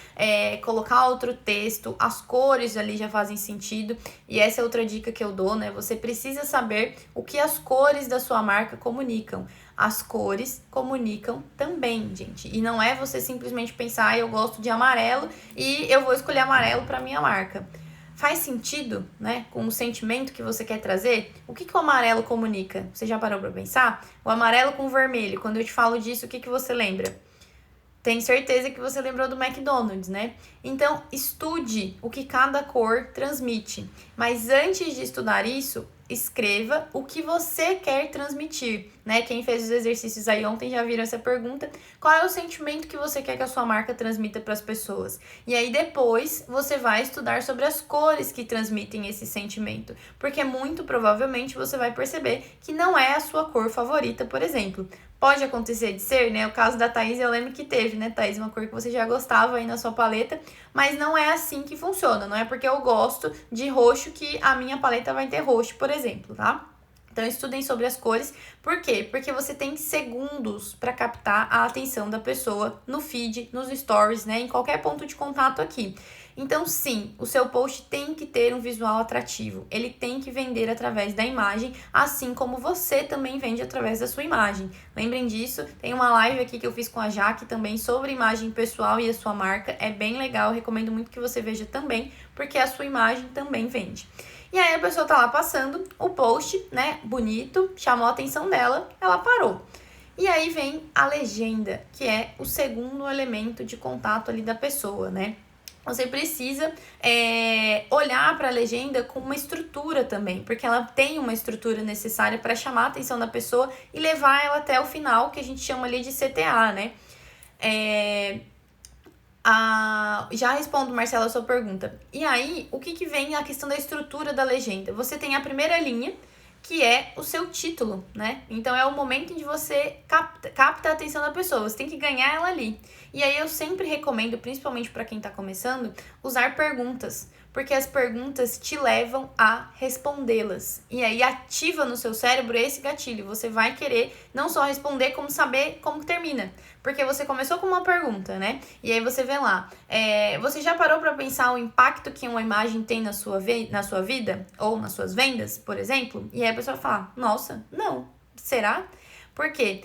colocar outro texto, as cores ali já fazem sentido. E essa é outra dica que eu dou, né? Você precisa saber o que as cores da sua marca comunicam. As cores comunicam também, gente. E não é você simplesmente pensar, eu gosto de amarelo e eu vou escolher amarelo para minha marca. Faz sentido, né, com o sentimento que você quer trazer? O que o amarelo comunica? Você já parou para pensar? O amarelo com o vermelho, quando eu te falo disso, o que você lembra? Tenho certeza que você lembrou do McDonald's, né? Então, estude o que cada cor transmite. Mas antes de estudar isso, escreva o que você quer transmitir, né? Quem fez os exercícios aí ontem já viram essa pergunta. Qual é o sentimento que você quer que a sua marca transmita para as pessoas? E aí depois você vai estudar sobre as cores que transmitem esse sentimento, porque muito provavelmente você vai perceber que não é a sua cor favorita, por exemplo. Pode acontecer de ser, né? O caso da Thaís, eu lembro que teve, né, Thaís? Uma cor que você já gostava aí na sua paleta, mas não é assim que funciona. Não é porque eu gosto de roxo que a minha paleta vai ter roxo, por exemplo, tá? Então, estudem sobre as cores. Por quê? Porque você tem segundos para captar a atenção da pessoa no feed, nos stories, né? Em qualquer ponto de contato aqui. Então, sim, o seu post tem que ter um visual atrativo. Ele tem que vender através da imagem, assim como você também vende através da sua imagem. Lembrem disso. Tem uma live aqui que eu fiz com a Jaque também sobre imagem pessoal e a sua marca. É bem legal, eu recomendo muito que você veja também, porque a sua imagem também vende. E aí a pessoa tá lá passando o post, né, bonito, chamou a atenção dela, ela parou. E aí vem a legenda, que é o segundo elemento de contato ali da pessoa, né? Você precisa olhar para a legenda com uma estrutura também, porque ela tem uma estrutura necessária para chamar a atenção da pessoa e levar ela até o final, que a gente chama ali de CTA, né? Já respondo, Marcela, a sua pergunta. E aí, o que vem a questão da estrutura da legenda? Você tem a primeira linha, que é o seu título, né? Então, é o momento em que você capta a atenção da pessoa. Você tem que ganhar ela ali. E aí, eu sempre recomendo, principalmente para quem tá começando, usar perguntas. Porque as perguntas te levam a respondê-las. E aí, ativa no seu cérebro esse gatilho. Você vai querer não só responder, como saber como que termina. Porque você começou com uma pergunta, né? E aí você vê lá, você já parou para pensar o impacto que uma imagem tem na sua vida? Ou nas suas vendas, por exemplo? E aí a pessoa fala, nossa, não. Será? Por quê?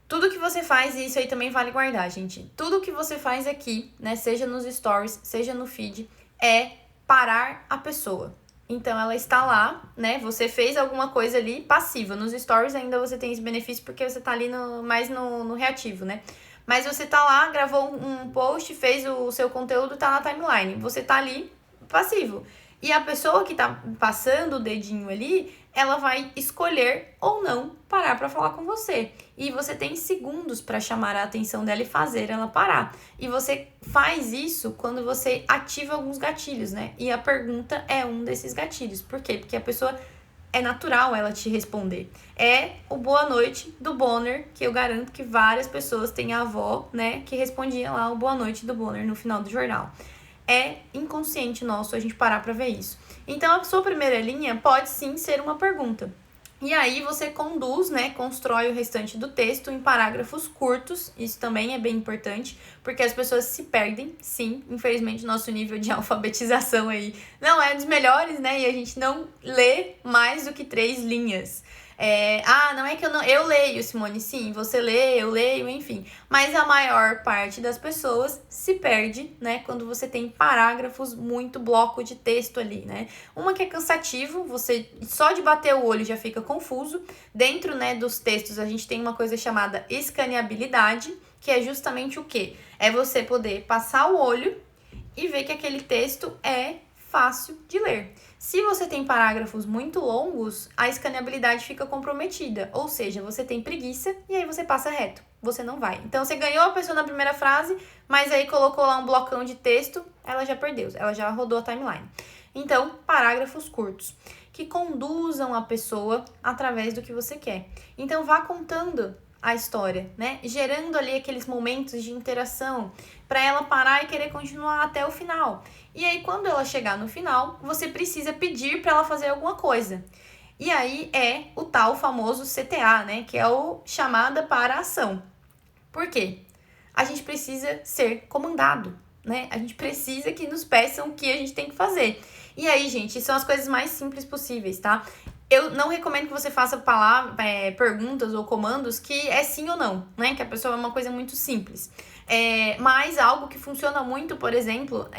Tudo que você faz, e isso aí também vale guardar, gente. Tudo que você faz aqui, né? Seja nos stories, seja no feed, é parar a pessoa. Então, ela está lá, né? Você fez alguma coisa ali passiva. Nos stories ainda você tem esse benefício porque você tá ali mais no reativo, né? Mas você tá lá, gravou um post, fez o seu conteúdo, tá na timeline. Você tá ali passivo. E a pessoa que tá passando o dedinho ali, ela vai escolher ou não parar para falar com você. E você tem segundos para chamar a atenção dela e fazer ela parar. E você faz isso quando você ativa alguns gatilhos, né? E a pergunta é um desses gatilhos. Por quê? Porque a pessoa é natural ela te responder. É o boa noite do Bonner, que eu garanto que várias pessoas têm a avó, né, que respondia lá o boa noite do Bonner no final do jornal. É inconsciente nosso a gente parar para ver isso. Então, a sua primeira linha pode sim ser uma pergunta. E aí você conduz, né, constrói o restante do texto em parágrafos curtos. Isso também é bem importante, porque as pessoas se perdem, sim. Infelizmente, nosso nível de alfabetização aí não é dos melhores, né? E a gente não lê mais do que 3 linhas. Não é que eu leio, Simone, sim, você lê, eu leio, enfim. Mas a maior parte das pessoas se perde, né, quando você tem parágrafos, muito bloco de texto ali, né? Uma que é cansativo, você só de bater o olho já fica confuso. Dentro, né, dos textos a gente tem uma coisa chamada escaneabilidade, que é justamente o quê? É você poder passar o olho e ver que aquele texto é fácil de ler. Se você tem parágrafos muito longos, a escaneabilidade fica comprometida, ou seja, você tem preguiça e aí você passa reto, você não vai. Então, você ganhou a pessoa na primeira frase, mas aí colocou lá um blocão de texto, ela já perdeu, ela já rodou a timeline. Então, parágrafos curtos, que conduzam a pessoa através do que você quer. Então, vá contando a história, né? Gerando ali aqueles momentos de interação para ela parar e querer continuar até o final. E aí, quando ela chegar no final, você precisa pedir para ela fazer alguma coisa. E aí é o tal famoso CTA, né? Que é o chamada para a ação. Por quê? A gente precisa ser comandado, né? A gente precisa que nos peçam o que a gente tem que fazer. E aí, gente, são as coisas mais simples possíveis, tá? Eu não recomendo que você faça perguntas ou comandos que é sim ou não, né? Que a pessoa é uma coisa muito simples. Mas algo que funciona muito, por exemplo,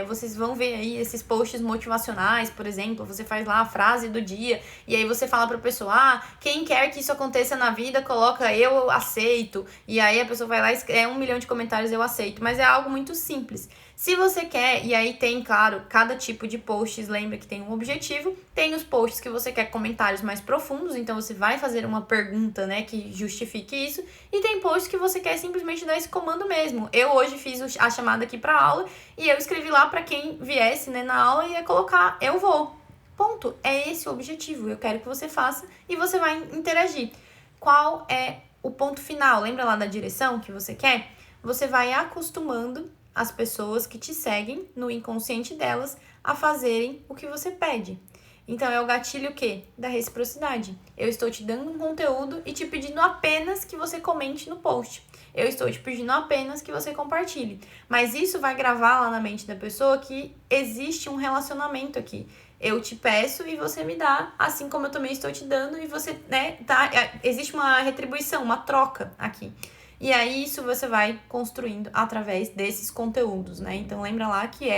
vocês vão ver aí esses posts motivacionais, por exemplo, você faz lá a frase do dia e aí você fala pra pessoa, quem quer que isso aconteça na vida, coloca eu aceito. E aí a pessoa vai lá e 1 milhão de comentários eu aceito. Mas é algo muito simples. Se você quer, e aí tem, claro, cada tipo de posts, lembra que tem um objetivo, tem os posts que você quer comentários mais profundos, então você vai fazer uma pergunta, né, que justifique isso, e tem posts que você quer simplesmente dar esse comando mesmo. Eu hoje fiz a chamada aqui pra aula, e eu escrevi lá pra quem viesse, né, na aula, e ia colocar, eu vou. Ponto. É esse o objetivo, eu quero que você faça, e você vai interagir. Qual é o ponto final? Lembra lá da direção que você quer? Você vai acostumando as pessoas que te seguem no inconsciente delas a fazerem o que você pede. Então, é o gatilho o quê? Da reciprocidade. Eu estou te dando um conteúdo e te pedindo apenas que você comente no post. Eu estou te pedindo apenas que você compartilhe. Mas isso vai gravar lá na mente da pessoa que existe um relacionamento aqui. Eu te peço e você me dá, assim como eu também estou te dando e você, né, tá? Existe uma retribuição, uma troca aqui. E aí isso você vai construindo através desses conteúdos, né? Então lembra lá que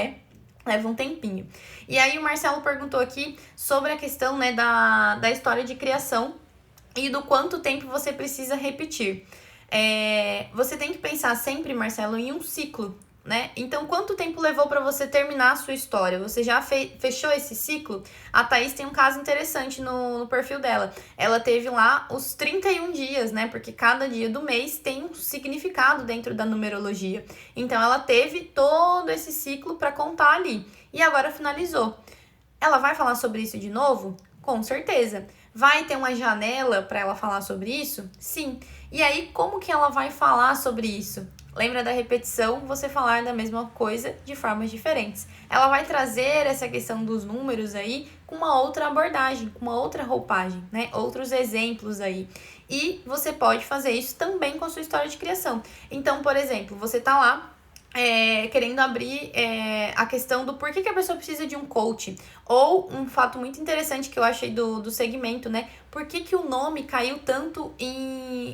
leva um tempinho. E aí o Marcelo perguntou aqui sobre a questão, né, da história de criação e do quanto tempo você precisa repetir. Você tem que pensar sempre, Marcelo, em um ciclo, né? Então, quanto tempo levou para você terminar a sua história? Você já fechou esse ciclo? A Thaís tem um caso interessante no perfil dela. Ela teve lá os 31 dias, né? Porque cada dia do mês tem um significado dentro da numerologia. Então, ela teve todo esse ciclo para contar ali. E agora finalizou. Ela vai falar sobre isso de novo? Com certeza. Vai ter uma janela para ela falar sobre isso? Sim. E aí, como que ela vai falar sobre isso? Lembra da repetição, você falar da mesma coisa de formas diferentes. Ela vai trazer essa questão dos números aí com uma outra abordagem, com uma outra roupagem, né? Outros exemplos aí. E você pode fazer isso também com a sua história de criação. Então, por exemplo, você tá lá querendo abrir a questão do porquê que a pessoa precisa de um coach. Ou um fato muito interessante que eu achei do segmento, né? Por que o nome caiu tanto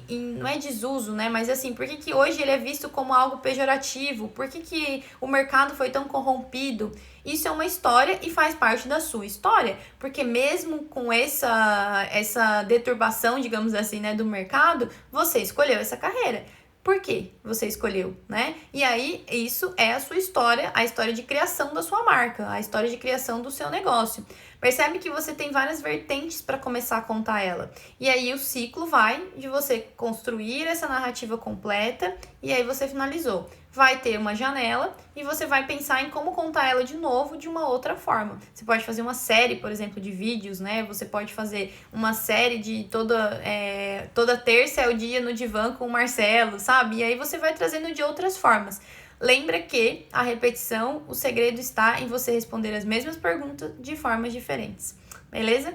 não é desuso, né? Mas assim, por que hoje ele é visto como algo pejorativo? Por que o mercado foi tão corrompido? Isso é uma história e faz parte da sua história. Porque mesmo com essa deturbação, digamos assim, né, do mercado, você escolheu essa carreira. Por que você escolheu, né? E aí, isso é a sua história, a história de criação da sua marca, a história de criação do seu negócio. Percebe que você tem várias vertentes para começar a contar ela. E aí, o ciclo vai de você construir essa narrativa completa e aí você finalizou. Vai ter uma janela e você vai pensar em como contar ela de novo de uma outra forma. Você pode fazer uma série, por exemplo, de vídeos, né? Você pode fazer uma série de toda terça é o dia no divã com o Marcelo, sabe? E aí você vai trazendo de outras formas. Lembra que a repetição, o segredo está em você responder as mesmas perguntas de formas diferentes, beleza?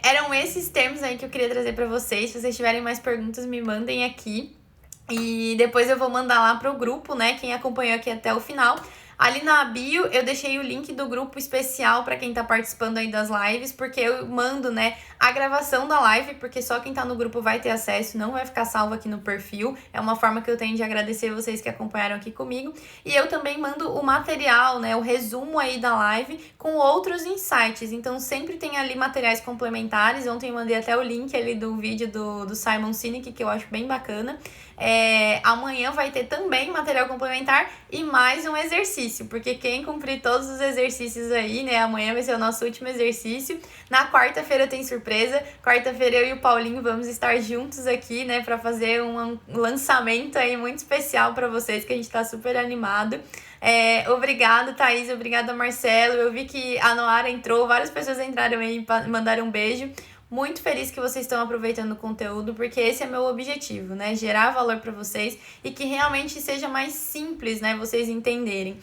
Eram esses termos aí que eu queria trazer para vocês. Se vocês tiverem mais perguntas, me mandem aqui. E depois eu vou mandar lá pro grupo, né? Quem acompanhou aqui até o final. Ali na bio eu deixei o link do grupo especial para quem tá participando aí das lives, porque eu mando, né, a gravação da live, porque só quem tá no grupo vai ter acesso, não vai ficar salvo aqui no perfil. É uma forma que eu tenho de agradecer vocês que acompanharam aqui comigo. E eu também mando o material, né, o resumo aí da live com outros insights. Então sempre tem ali materiais complementares. Ontem eu mandei até o link ali do vídeo do Simon Sinek, que eu acho bem bacana. Amanhã vai ter também material complementar e mais um exercício, porque quem cumprir todos os exercícios aí, né, amanhã vai ser o nosso último exercício. Na quarta-feira tem surpresa. Quarta-feira eu e o Paulinho vamos estar juntos aqui, né, para fazer um lançamento aí muito especial para vocês, que a gente tá super animado. Obrigada, Thaís, obrigada, Marcelo. Eu vi que a Noara entrou, várias pessoas entraram aí e mandaram um beijo. Muito feliz que vocês estão aproveitando o conteúdo, porque esse é meu objetivo, né? Gerar valor para vocês e que realmente seja mais simples, né? Vocês entenderem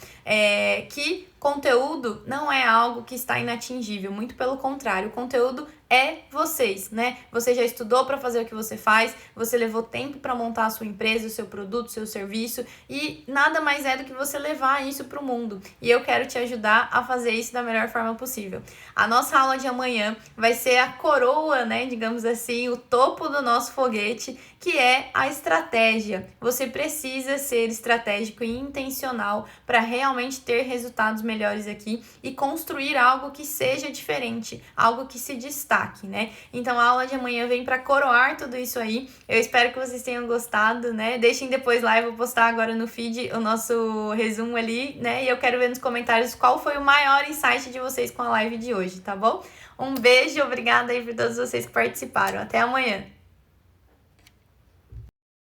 que conteúdo não é algo que está inatingível, muito pelo contrário, o conteúdo é vocês, né? Você já estudou para fazer o que você faz, você levou tempo para montar a sua empresa, o seu produto, o seu serviço, e nada mais é do que você levar isso para o mundo. E eu quero te ajudar a fazer isso da melhor forma possível. A nossa aula de amanhã vai ser a coroa, né, digamos assim, o topo do nosso foguete, que é a estratégia. Você precisa ser estratégico e intencional para realmente ter resultados melhores aqui e construir algo que seja diferente, algo que se destaque, né? Então a aula de amanhã vem para coroar tudo isso aí. Eu espero que vocês tenham gostado, né? Deixem depois lá, eu vou postar agora no feed o nosso resumo ali, né? E eu quero ver nos comentários qual foi o maior insight de vocês com a live de hoje, tá bom? Um beijo, obrigada aí por todos vocês que participaram. Até amanhã!